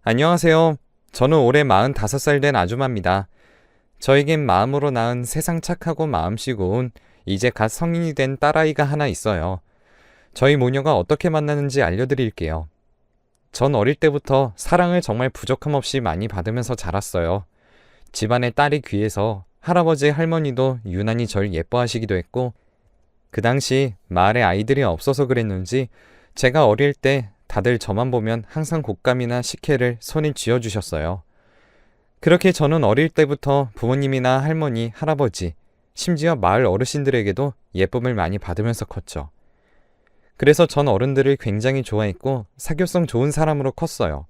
안녕하세요. 저는 올해 45살 된 아주마입니다. 저에겐 마음으로 낳은 세상 착하고 마음씨 고운 이제 갓 성인이 된 딸아이가 하나 있어요. 저희 모녀가 어떻게 만나는지 알려드릴게요. 전 어릴 때부터 사랑을 정말 부족함 없이 많이 받으면서 자랐어요. 집안에 딸이 귀해서 할아버지 할머니도 유난히 절 예뻐하시기도 했고, 그 당시 마을에 아이들이 없어서 그랬는지 제가 어릴 때 다들 저만 보면 항상 곶감이나 식혜를 손에 쥐어주셨어요. 그렇게 저는 어릴 때부터 부모님이나 할머니, 할아버지, 심지어 마을 어르신들에게도 예쁨을 많이 받으면서 컸죠. 그래서 전 어른들을 굉장히 좋아했고 사교성 좋은 사람으로 컸어요.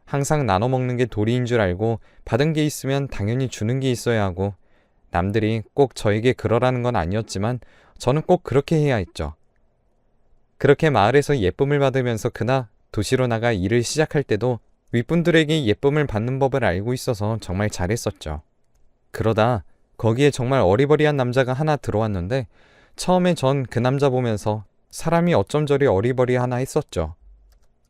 항상 나눠 먹는 게 도리인 줄 알고 받은 게 있으면 당연히 주는 게 있어야 하고, 남들이 꼭 저에게 그러라는 건 아니었지만 저는 꼭 그렇게 해야 했죠. 그렇게 마을에서 예쁨을 받으면서 그나 도시로 나가 일을 시작할 때도 윗분들에게 예쁨을 받는 법을 알고 있어서 정말 잘했었죠. 그러다 거기에 정말 어리버리한 남자가 하나 들어왔는데, 처음에 전 그 남자 보면서 사람이 어쩜 저리 어리버리하나 했었죠.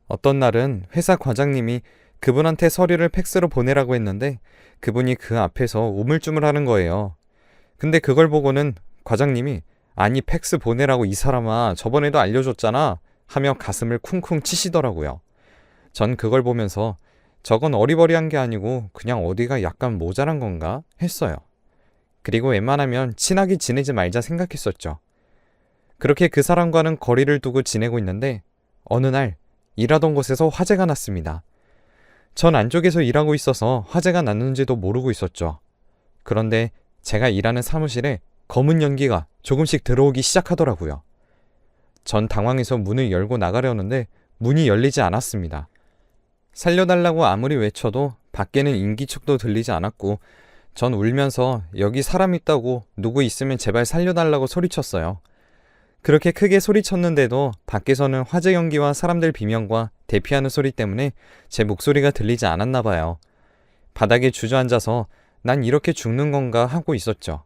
어떤 날은 회사 과장님이 그분한테 서류를 팩스로 보내라고 했는데 그분이 그 앞에서 우물쭈물하는 거예요. 근데 그걸 보고는 과장님이 "아니, 팩스 보내라고 이 사람아, 저번에도 알려줬잖아" 하며 가슴을 쿵쿵 치시더라고요. 전 그걸 보면서 저건 어리버리한 게 아니고 그냥 어디가 약간 모자란 건가 했어요. 그리고 웬만하면 친하게 지내지 말자 생각했었죠. 그렇게 그 사람과는 거리를 두고 지내고 있는데 어느 날 일하던 곳에서 화재가 났습니다. 전 안쪽에서 일하고 있어서 화재가 났는지도 모르고 있었죠. 그런데 제가 일하는 사무실에 검은 연기가 조금씩 들어오기 시작하더라고요. 전 당황해서 문을 열고 나가려는데 문이 열리지 않았습니다. 살려달라고 아무리 외쳐도 밖에는 인기척도 들리지 않았고, 전 울면서 "여기 사람 있다고, 누구 있으면 제발 살려달라고" 소리쳤어요. 그렇게 크게 소리쳤는데도 밖에서는 화재 연기와 사람들 비명과 대피하는 소리 때문에 제 목소리가 들리지 않았나 봐요. 바닥에 주저앉아서 "난 이렇게 죽는 건가" 하고 있었죠.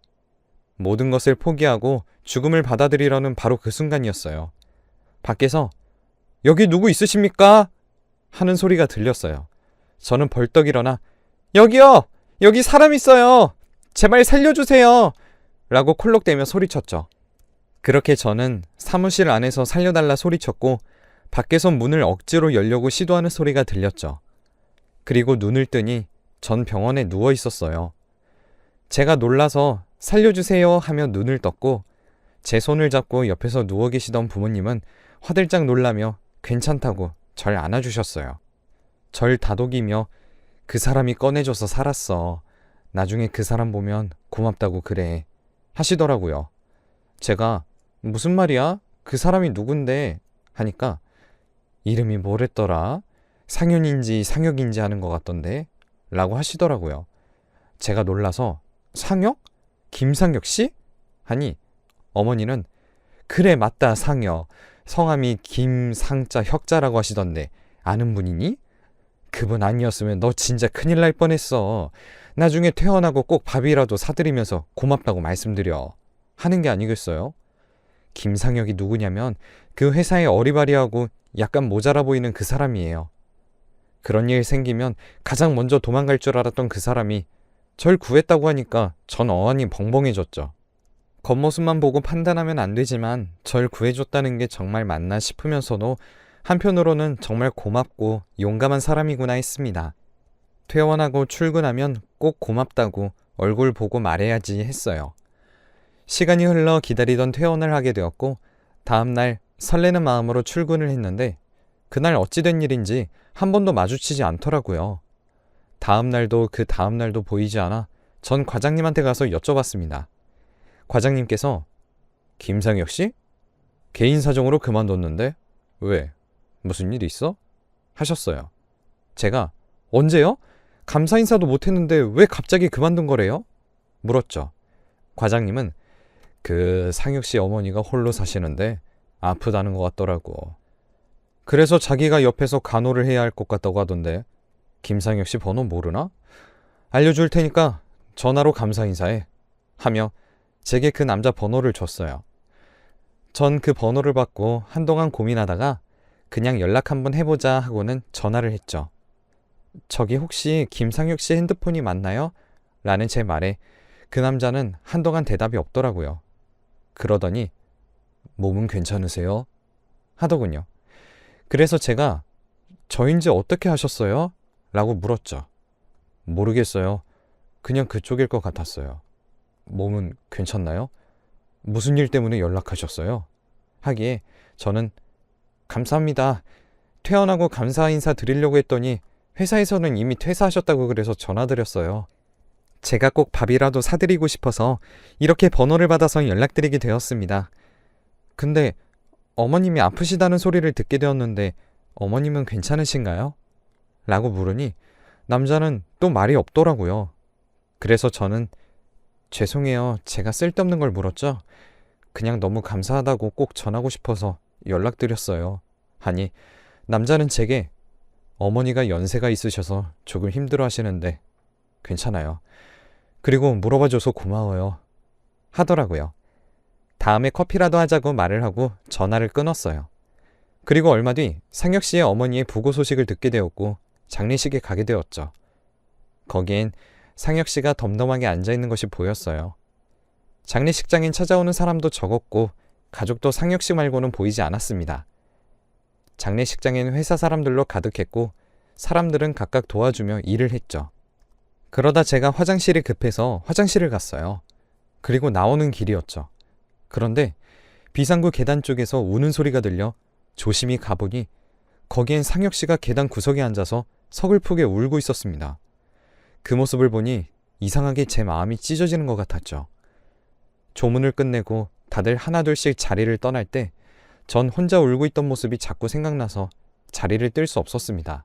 모든 것을 포기하고 죽음을 받아들이려는 바로 그 순간이었어요. 밖에서 "여기 누구 있으십니까?" 하는 소리가 들렸어요. 저는 벌떡 일어나 "여기요! 여기 사람 있어요! 제발 살려주세요!" 라고 콜록대며 소리쳤죠. 그렇게 저는 사무실 안에서 살려달라 소리쳤고, 밖에서 문을 억지로 열려고 시도하는 소리가 들렸죠. 그리고 눈을 뜨니 전 병원에 누워 있었어요. 제가 놀라서 "살려주세요" 하며 눈을 떴고, 제 손을 잡고 옆에서 누워 계시던 부모님은 화들짝 놀라며 괜찮다고 절 안아주셨어요. 절 다독이며 "그 사람이 꺼내줘서 살았어. 나중에 그 사람 보면 고맙다고 그래" 하시더라고요. 제가 "무슨 말이야? 그 사람이 누군데?" 하니까 "이름이 뭐랬더라? 상윤인지 상혁인지 하는 것 같던데" 라고 하시더라고요. 제가 놀라서 "상혁? 김상혁 씨?" 하니 어머니는 "그래, 맞다, 상혁. 성함이 김상자 혁자라고 하시던데 아는 분이니? 그분 아니었으면 너 진짜 큰일 날 뻔했어. 나중에 퇴원하고 꼭 밥이라도 사드리면서 고맙다고 말씀드려" 하는 게 아니겠어요? 김상혁이 누구냐면 그 회사에 어리바리하고 약간 모자라 보이는 그 사람이에요. 그런 일 생기면 가장 먼저 도망갈 줄 알았던 그 사람이 절 구했다고 하니까 전 어안이 벙벙해졌죠. 겉모습만 보고 판단하면 안 되지만 절 구해줬다는 게 정말 맞나 싶으면서도 한편으로는 정말 고맙고 용감한 사람이구나 했습니다. 퇴원하고 출근하면 꼭 고맙다고 얼굴 보고 말해야지 했어요. 시간이 흘러 기다리던 퇴원을 하게 되었고, 다음날 설레는 마음으로 출근을 했는데 그날 어찌된 일인지 한 번도 마주치지 않더라고요. 다음날도 그 다음날도 보이지 않아 전 과장님한테 가서 여쭤봤습니다. 과장님께서 "김상혁 씨? 개인 사정으로 그만뒀는데 왜? 무슨 일 있어?" 하셨어요. 제가 "언제요? 감사 인사도 못했는데 왜 갑자기 그만둔 거래요?" 물었죠. 과장님은 "그 상혁 씨 어머니가 홀로 사시는데 아프다는 것 같더라고. 그래서 자기가 옆에서 간호를 해야 할 것 같다고 하던데 김상혁 씨 번호 모르나? 알려줄 테니까 전화로 감사 인사해" 하며 제게 그 남자 번호를 줬어요. 전 그 번호를 받고 한동안 고민하다가 그냥 연락 한번 해보자 하고는 전화를 했죠. 저기 혹시 김상혁 씨 핸드폰이 맞나요? 라는 제 말에 그 남자는 한동안 대답이 없더라고요. 그러더니 몸은 괜찮으세요? 하더군요. 그래서 제가 저인지 어떻게 하셨어요? 라고 물었죠. 모르겠어요. 그냥 그쪽일 것 같았어요. 몸은 괜찮나요? 무슨 일 때문에 연락하셨어요? 하기에 저는 감사합니다. 퇴원하고 감사 인사 드리려고 했더니 회사에서는 이미 퇴사하셨다고 그래서 전화드렸어요. 제가 꼭 밥이라도 사드리고 싶어서 이렇게 번호를 받아서 연락드리게 되었습니다. 근데 어머님이 아프시다는 소리를 듣게 되었는데 어머님은 괜찮으신가요? 라고 물으니 남자는 또 말이 없더라고요. 그래서 저는 죄송해요. 제가 쓸데없는 걸 물었죠. 그냥 너무 감사하다고 꼭 전하고 싶어서 연락드렸어요. 하니 남자는 제게 어머니가 연세가 있으셔서 조금 힘들어 하시는데 괜찮아요. 그리고 물어봐줘서 고마워요. 하더라고요. 다음에 커피라도 하자고 말을 하고 전화를 끊었어요. 그리고 얼마 뒤 상혁 씨의 어머니의 부고 소식을 듣게 되었고 장례식에 가게 되었죠. 거기엔 상혁 씨가 덤덤하게 앉아있는 것이 보였어요. 장례식장엔 찾아오는 사람도 적었고 가족도 상혁 씨 말고는 보이지 않았습니다. 장례식장에는 회사 사람들로 가득했고 사람들은 각각 도와주며 일을 했죠. 그러다 제가 화장실이 급해서 화장실을 갔어요. 그리고 나오는 길이었죠. 그런데 비상구 계단 쪽에서 우는 소리가 들려 조심히 가보니 거기엔 상혁 씨가 계단 구석에 앉아서 서글프게 울고 있었습니다. 그 모습을 보니 이상하게 제 마음이 찢어지는 것 같았죠. 조문을 끝내고 다들 하나둘씩 자리를 떠날 때 전 혼자 울고 있던 모습이 자꾸 생각나서 자리를 뜰 수 없었습니다.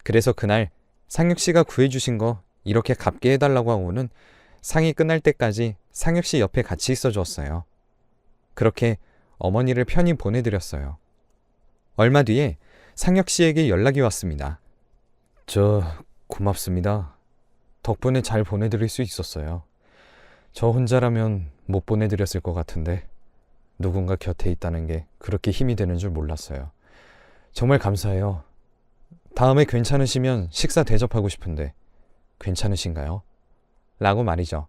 그래서 그날 상혁 씨가 구해주신 거 이렇게 갚게 해달라고 하고는 상이 끝날 때까지 상혁 씨 옆에 같이 있어 주었어요. 그렇게 어머니를 편히 보내드렸어요. 얼마 뒤에 상혁 씨에게 연락이 왔습니다. 고맙습니다. 덕분에 잘 보내드릴 수 있었어요. 저 혼자라면 못 보내드렸을 것 같은데 누군가 곁에 있다는 게 그렇게 힘이 되는 줄 몰랐어요. 정말 감사해요. 다음에 괜찮으시면 식사 대접하고 싶은데 괜찮으신가요? 라고 말이죠.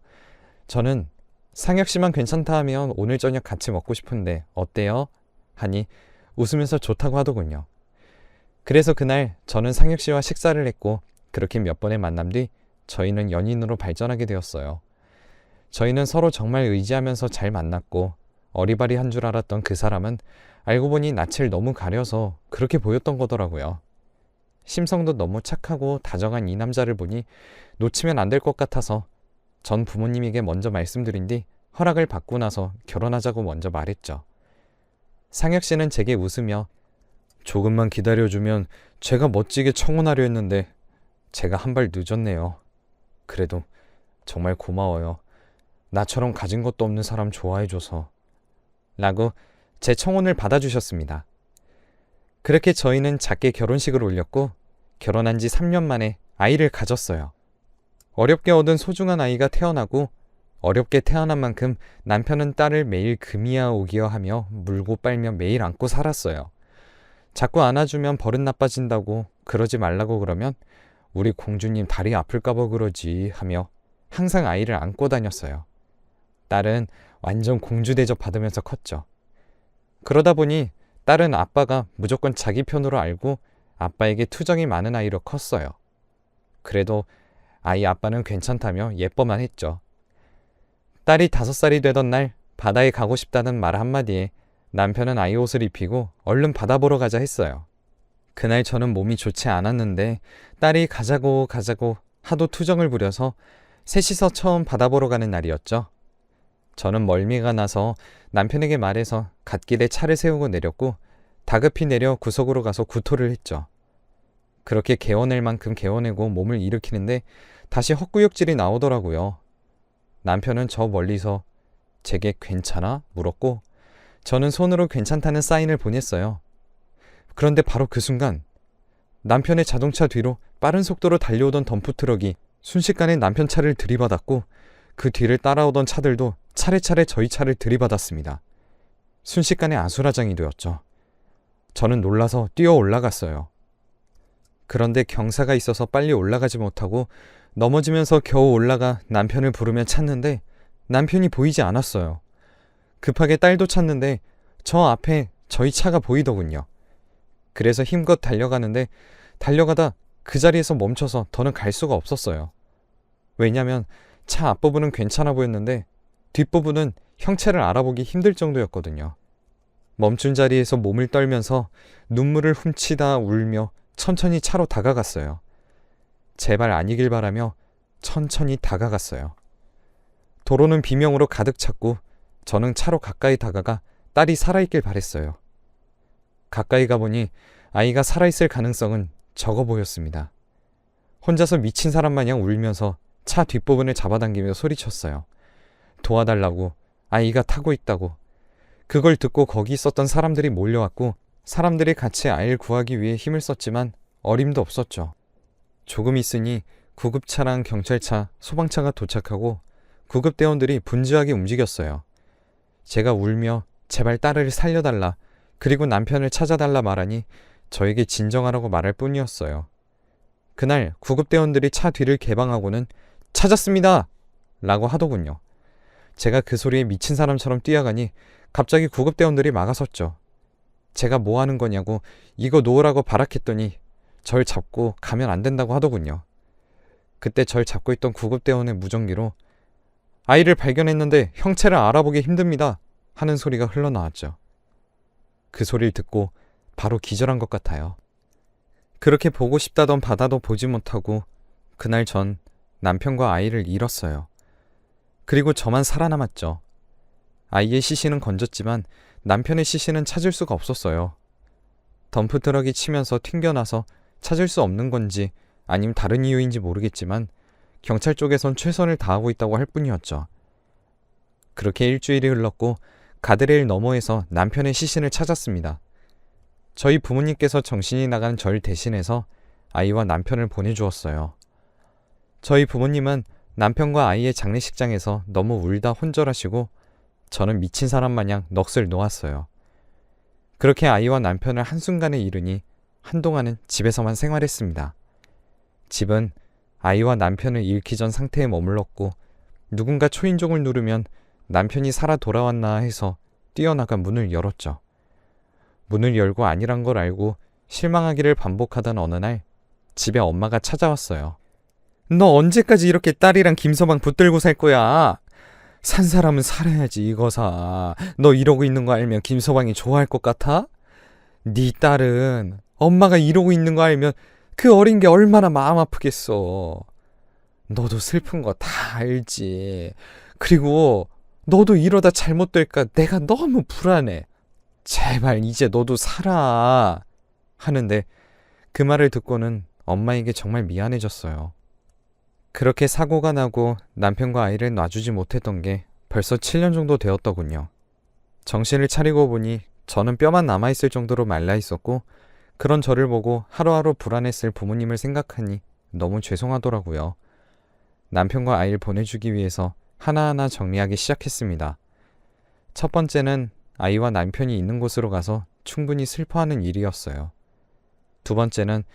저는 상혁 씨만 괜찮다 하면 오늘 저녁 같이 먹고 싶은데 어때요? 하니 웃으면서 좋다고 하더군요. 그래서 그날 저는 상혁 씨와 식사를 했고 그렇게 몇 번의 만남 뒤 저희는 연인으로 발전하게 되었어요. 저희는 서로 정말 의지하면서 잘 만났고 어리바리한 줄 알았던 그 사람은 알고 보니 낯을 너무 가려서 그렇게 보였던 거더라고요. 심성도 너무 착하고 다정한 이 남자를 보니 놓치면 안 될 것 같아서 전 부모님에게 먼저 말씀드린 뒤 허락을 받고 나서 결혼하자고 먼저 말했죠. 상혁 씨는 제게 웃으며 조금만 기다려주면 제가 멋지게 청혼하려 했는데 제가 한 발 늦었네요. 그래도 정말 고마워요. 나처럼 가진 것도 없는 사람 좋아해줘서. 라고 제 청혼을 받아주셨습니다. 그렇게 저희는 작게 결혼식을 올렸고 결혼한 지 3년 만에 아이를 가졌어요. 어렵게 얻은 소중한 아이가 태어나고 어렵게 태어난 만큼 남편은 딸을 매일 금이야 오기야 하며 물고 빨며 매일 안고 살았어요. 자꾸 안아주면 버릇 나빠진다고 그러지 말라고 그러면 우리 공주님 다리 아플까봐 그러지 하며 항상 아이를 안고 다녔어요. 딸은 완전 공주 대접 받으면서 컸죠. 그러다 보니 딸은 아빠가 무조건 자기 편으로 알고 아빠에게 투정이 많은 아이로 컸어요. 그래도 아이 아빠는 괜찮다며 예뻐만 했죠. 딸이 5살이 되던 날 바다에 가고 싶다는 말 한마디에 남편은 아이 옷을 입히고 얼른 바다 보러 가자 했어요. 그날 저는 몸이 좋지 않았는데 딸이 가자고 하도 투정을 부려서 셋이서 처음 바다 보러 가는 날이었죠. 저는 멀미가 나서 남편에게 말해서 갓길에 차를 세우고 내렸고 다급히 내려 구석으로 가서 구토를 했죠. 그렇게 개워낼 만큼 개워내고 몸을 일으키는데 다시 헛구역질이 나오더라고요. 남편은 저 멀리서 제게 괜찮아? 물었고 저는 손으로 괜찮다는 사인을 보냈어요. 그런데 바로 그 순간 남편의 자동차 뒤로 빠른 속도로 달려오던 덤프트럭이 순식간에 남편 차를 들이받았고 그 뒤를 따라오던 차들도 차례차례 저희 차를 들이받았습니다. 순식간에 아수라장이 되었죠. 저는 놀라서 뛰어 올라갔어요. 그런데 경사가 있어서 빨리 올라가지 못하고 넘어지면서 겨우 올라가 남편을 부르며 찾는데 남편이 보이지 않았어요. 급하게 딸도 찾는데 저 앞에 저희 차가 보이더군요. 그래서 힘껏 달려가는데 달려가다 그 자리에서 멈춰서 더는 갈 수가 없었어요. 왜냐면 차 앞부분은 괜찮아 보였는데 뒷부분은 형체를 알아보기 힘들 정도였거든요. 멈춘 자리에서 몸을 떨면서 눈물을 훔치다 울며 천천히 차로 다가갔어요. 제발 아니길 바라며 천천히 다가갔어요. 도로는 비명으로 가득 찼고 저는 차로 가까이 다가가 딸이 살아있길 바랬어요. 가까이 가보니 아이가 살아있을 가능성은 적어 보였습니다. 혼자서 미친 사람 마냥 울면서 차 뒷부분을 잡아당기며 소리쳤어요. 도와달라고, 아이가 타고 있다고. 그걸 듣고 거기 있었던 사람들이 몰려왔고 사람들이 같이 아이를 구하기 위해 힘을 썼지만 어림도 없었죠. 조금 있으니 구급차랑 경찰차, 소방차가 도착하고 구급대원들이 분주하게 움직였어요. 제가 울며 제발 딸을 살려달라, 그리고 남편을 찾아달라 말하니 저에게 진정하라고 말할 뿐이었어요. 그날 구급대원들이 차 뒤를 개방하고는 찾았습니다! 라고 하더군요. 제가 그 소리에 미친 사람처럼 뛰어가니 갑자기 구급대원들이 막아섰죠. 제가 뭐 하는 거냐고 이거 놓으라고 발악했더니 절 잡고 가면 안 된다고 하더군요. 그때 절 잡고 있던 구급대원의 무전기로 아이를 발견했는데 형체를 알아보기 힘듭니다 하는 소리가 흘러나왔죠. 그 소리를 듣고 바로 기절한 것 같아요. 그렇게 보고 싶다던 바다도 보지 못하고 그날 전 남편과 아이를 잃었어요. 그리고 저만 살아남았죠. 아이의 시신은 건졌지만 남편의 시신은 찾을 수가 없었어요. 덤프트럭이 치면서 튕겨나서 찾을 수 없는 건지 아님 다른 이유인지 모르겠지만 경찰 쪽에선 최선을 다하고 있다고 할 뿐이었죠. 그렇게 일주일이 흘렀고 가드레일 너머에서 남편의 시신을 찾았습니다. 저희 부모님께서 정신이 나간 절 대신해서 아이와 남편을 보내주었어요. 저희 부모님은 남편과 아이의 장례식장에서 너무 울다 혼절하시고 저는 미친 사람 마냥 넋을 놓았어요. 그렇게 아이와 남편을 한순간에 잃으니 한동안은 집에서만 생활했습니다. 집은 아이와 남편을 잃기 전 상태에 머물렀고 누군가 초인종을 누르면 남편이 살아 돌아왔나 해서 뛰어나가 문을 열었죠. 문을 열고 아니란 걸 알고 실망하기를 반복하던 어느 날 집에 엄마가 찾아왔어요. 너 언제까지 이렇게 딸이랑 김서방 붙들고 살 거야? 산 사람은 살아야지 이거사. 너 이러고 있는 거 알면 김서방이 좋아할 것 같아? 네 딸은 엄마가 이러고 있는 거 알면 그 어린 게 얼마나 마음 아프겠어. 너도 슬픈 거 다 알지. 그리고 너도 이러다 잘못될까 내가 너무 불안해. 제발 이제 너도 살아. 하는데 그 말을 듣고는 엄마에게 정말 미안해졌어요. 그렇게 사고가 나고 남편과 아이를 놔주지 못했던 게 벌써 7년 정도 되었더군요. 정신을 차리고 보니 저는 뼈만 남아있을 정도로 말라 있었고 그런 저를 보고 하루하루 불안했을 부모님을 생각하니 너무 죄송하더라고요. 남편과 아이를 보내주기 위해서 하나하나 정리하기 시작했습니다. 첫 번째는 아이와 남편이 있는 곳으로 가서 충분히 슬퍼하는 일이었어요. 두 번째는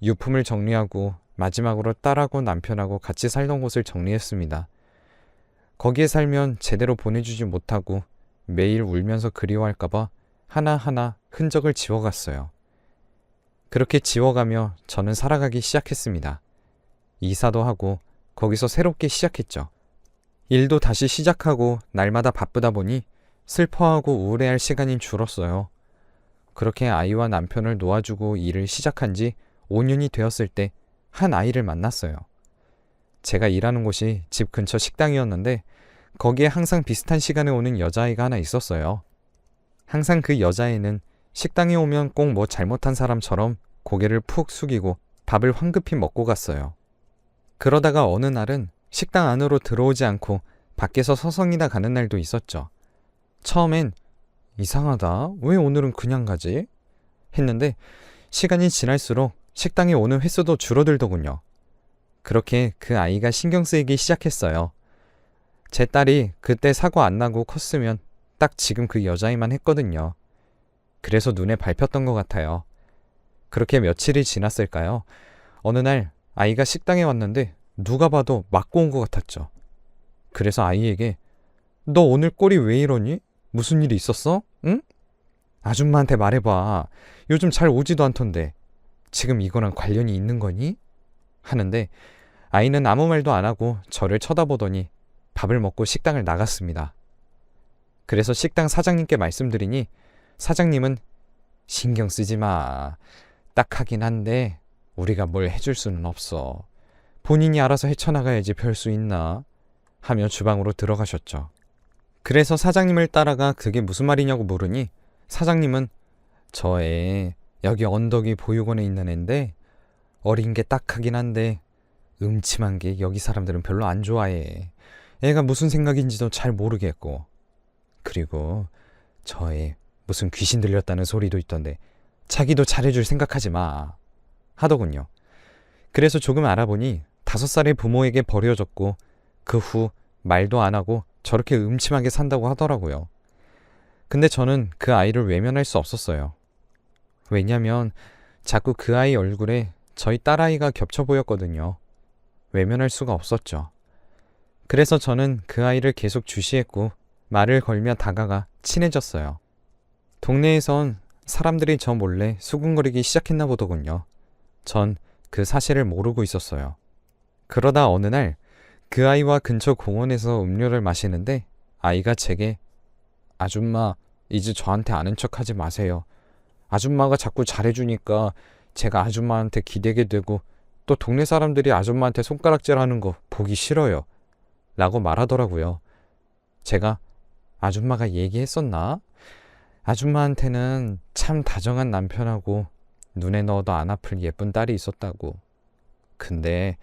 유품을 정리하고 마지막으로 딸하고 남편하고 같이 살던 곳을 정리했습니다. 거기에 살면 제대로 보내주지 못하고 매일 울면서 그리워할까봐 하나하나 흔적을 지워갔어요. 그렇게 지워가며 저는 살아가기 시작했습니다. 이사도 하고 거기서 새롭게 시작했죠. 일도 다시 시작하고 날마다 바쁘다 보니 슬퍼하고 우울해할 시간이 줄었어요. 그렇게 아이와 남편을 놓아주고 일을 시작한 지 5년이 되었을 때 한 아이를 만났어요. 제가 일하는 곳이 집 근처 식당이었는데 거기에 항상 비슷한 시간에 오는 여자아이가 하나 있었어요. 항상 그 여자애는 식당에 오면 꼭 뭐 잘못한 사람처럼 고개를 푹 숙이고 밥을 황급히 먹고 갔어요. 그러다가 어느 날은 식당 안으로 들어오지 않고 밖에서 서성이다 가는 날도 있었죠. 처음엔 이상하다, 왜 오늘은 그냥 가지? 했는데 시간이 지날수록 식당에 오는 횟수도 줄어들더군요. 그렇게 그 아이가 신경 쓰이기 시작했어요. 제 딸이 그때 사고 안 나고 컸으면 딱 지금 그 여자애만 했거든요. 그래서 눈에 밟혔던 것 같아요. 그렇게 며칠이 지났을까요? 어느 날 아이가 식당에 왔는데 누가 봐도 맞고 온 것 같았죠. 그래서 아이에게 너 오늘 꼴이 왜 이러니? 무슨 일이 있었어? 응? 아줌마한테 말해봐. 요즘 잘 오지도 않던데. 지금 이거랑 관련이 있는 거니? 하는데 아이는 아무 말도 안 하고 저를 쳐다보더니 밥을 먹고 식당을 나갔습니다. 그래서 식당 사장님께 말씀드리니 사장님은 신경 쓰지 마. 딱하긴 한데 우리가 뭘 해줄 수는 없어. 본인이 알아서 헤쳐나가야지 별 수 있나? 하며 주방으로 들어가셨죠. 그래서 사장님을 따라가 그게 무슨 말이냐고 물으니 사장님은 저 애 여기 언덕이 보육원에 있는 앤데 어린 게 딱하긴 한데 음침한 게 여기 사람들은 별로 안 좋아해. 애가 무슨 생각인지도 잘 모르겠고 그리고 저 애 무슨 귀신 들렸다는 소리도 있던데 자기도 잘해줄 생각하지 마 하더군요. 그래서 조금 알아보니 5살의 부모에게 버려졌고 그 후 말도 안 하고 저렇게 음침하게 산다고 하더라고요. 근데 저는 그 아이를 외면할 수 없었어요. 왜냐면 자꾸 그 아이 얼굴에 저희 딸아이가 겹쳐 보였거든요. 외면할 수가 없었죠. 그래서 저는 그 아이를 계속 주시했고 말을 걸며 다가가 친해졌어요. 동네에선 사람들이 저 몰래 수군거리기 시작했나 보더군요. 전 그 사실을 모르고 있었어요. 그러다 어느 날 그 아이와 근처 공원에서 음료를 마시는데 아이가 제게 아줌마 이제 저한테 아는 척 하지 마세요. 아줌마가 자꾸 잘해주니까 제가 아줌마한테 기대게 되고 또 동네 사람들이 아줌마한테 손가락질하는 거 보기 싫어요. 라고 말하더라고요. 제가 아줌마가 얘기했었나? 아줌마한테는 참 다정한 남편하고 눈에 넣어도 안 아플 예쁜 딸이 있었다고. 근데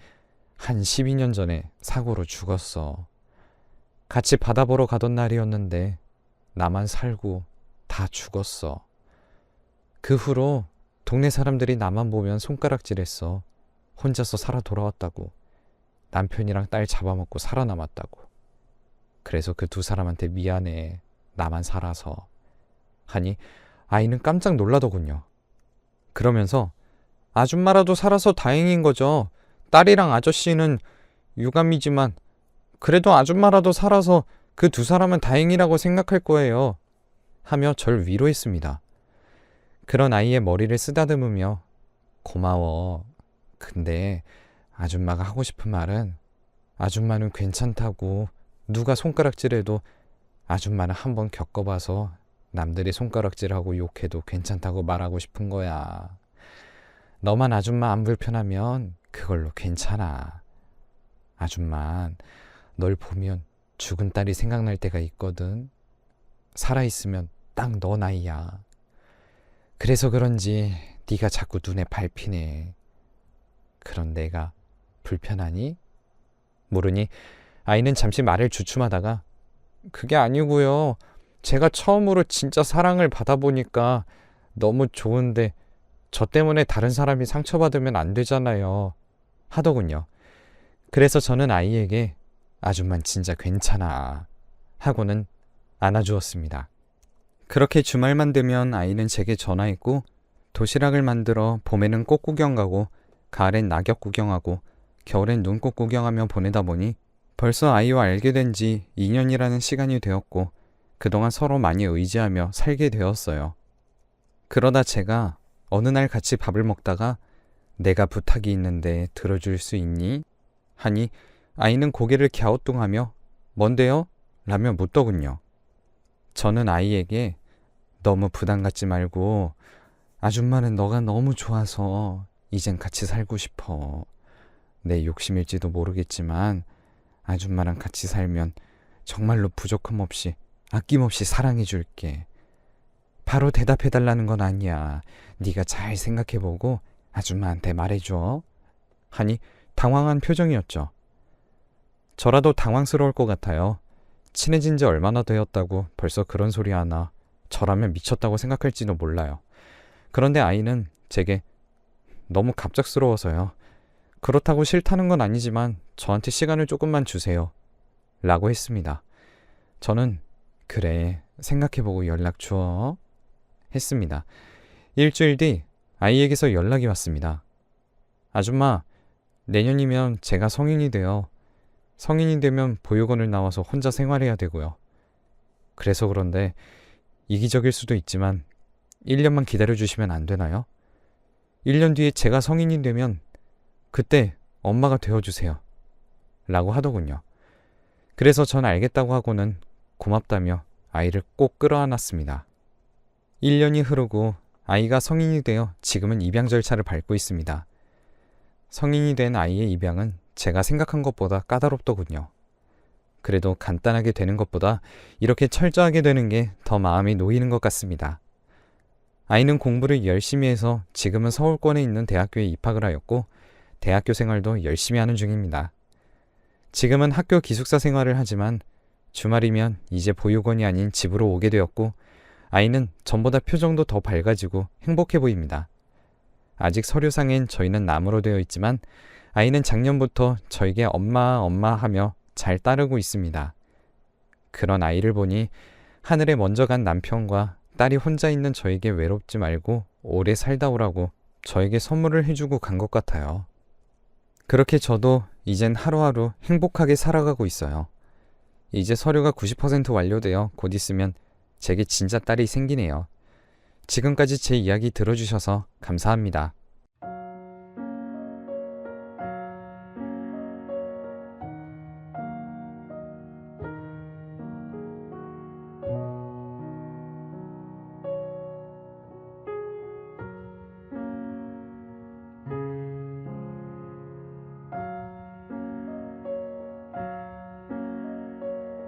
한 12년 전에 사고로 죽었어. 같이 바다 보러 가던 날이었는데 나만 살고 다 죽었어. 그 후로 동네 사람들이 나만 보면 손가락질했어. 혼자서 살아 돌아왔다고. 남편이랑 딸 잡아먹고 살아남았다고. 그래서 그 2사람한테 미안해. 나만 살아서. 하니 아이는 깜짝 놀라더군요. 그러면서 아줌마라도 살아서 다행인 거죠. 딸이랑 아저씨는 유감이지만 그래도 아줌마라도 살아서 그 2사람은 다행이라고 생각할 거예요. 하며 절 위로했습니다. 그런 아이의 머리를 쓰다듬으며 고마워. 근데 아줌마가 하고 싶은 말은 아줌마는 괜찮다고 누가 손가락질해도 아줌마는 한번 겪어봐서 남들이 손가락질하고 욕해도 괜찮다고 말하고 싶은 거야. 너만 아줌마 안 불편하면 그걸로 괜찮아. 아줌만 널 보면 죽은 딸이 생각날 때가 있거든. 살아있으면 딱 너 나이야. 그래서 그런지 네가 자꾸 눈에 밟히네. 그런 내가 불편하니? 모르니 아이는 잠시 말을 주춤하다가 그게 아니고요. 제가 처음으로 진짜 사랑을 받아보니까 너무 좋은데 저 때문에 다른 사람이 상처받으면 안 되잖아요. 하더군요. 그래서 저는 아이에게 아줌만 진짜 괜찮아 하고는 안아주었습니다. 그렇게 주말만 되면 아이는 제게 전화했고 도시락을 만들어 봄에는 꽃 구경 가고 가을엔 낙엽 구경하고 겨울엔 눈꽃 구경하며 보내다 보니 벌써 아이와 알게 된 지 2년이라는 시간이 되었고 그동안 서로 많이 의지하며 살게 되었어요. 그러다 제가 어느 날 같이 밥을 먹다가 내가 부탁이 있는데 들어줄 수 있니? 하니 아이는 고개를 갸우뚱하며 뭔데요? 라며 묻더군요. 저는 아이에게 너무 부담 갖지 말고 아줌마는 너가 너무 좋아서 이젠 같이 살고 싶어. 내 욕심일지도 모르겠지만 아줌마랑 같이 살면 정말로 부족함 없이 아낌없이 사랑해 줄게. 바로 대답해달라는 건 아니야. 네가 잘 생각해보고 아줌마한테 말해줘. 하니 당황한 표정이었죠. 저라도 당황스러울 것 같아요. 친해진 지 얼마나 되었다고 벌써 그런 소리 하나. 저라면 미쳤다고 생각할지도 몰라요. 그런데 아이는 제게 너무 갑작스러워서요. 그렇다고 싫다는 건 아니지만 저한테 시간을 조금만 주세요. 라고 했습니다. 저는 그래 생각해보고 연락 줘. 했습니다. 일주일 뒤 아이에게서 연락이 왔습니다. 아줌마, 내년이면 제가 성인이 되면 보육원을 나와서 혼자 생활해야 되고요. 그래서 그런데 이기적일 수도 있지만 1년만 기다려주시면 안 되나요? 1년 뒤에 제가 성인이 되면 그때 엄마가 되어주세요. 라고 하더군요. 그래서 전 알겠다고 하고는 고맙다며 아이를 꼭 끌어안았습니다. 1년이 흐르고 아이가 성인이 되어 지금은 입양 절차를 밟고 있습니다. 성인이 된 아이의 입양은 제가 생각한 것보다 까다롭더군요. 그래도 간단하게 되는 것보다 이렇게 철저하게 되는 게 더 마음이 놓이는 것 같습니다. 아이는 공부를 열심히 해서 지금은 서울권에 있는 대학교에 입학을 하였고 대학교 생활도 열심히 하는 중입니다. 지금은 학교 기숙사 생활을 하지만 주말이면 이제 보육원이 아닌 집으로 오게 되었고 아이는 전보다 표정도 더 밝아지고 행복해 보입니다. 아직 서류상엔 저희는 남으로 되어 있지만 아이는 작년부터 저에게 엄마 엄마 하며 잘 따르고 있습니다. 그런 아이를 보니 하늘에 먼저 간 남편과 딸이 혼자 있는 저에게 외롭지 말고 오래 살다 오라고 저에게 선물을 해주고 간 것 같아요. 그렇게 저도 이젠 하루하루 행복하게 살아가고 있어요. 이제 서류가 90% 완료되어 곧 있으면 제게 진짜 딸이 생기네요. 지금까지 제 이야기 들어주셔서 감사합니다.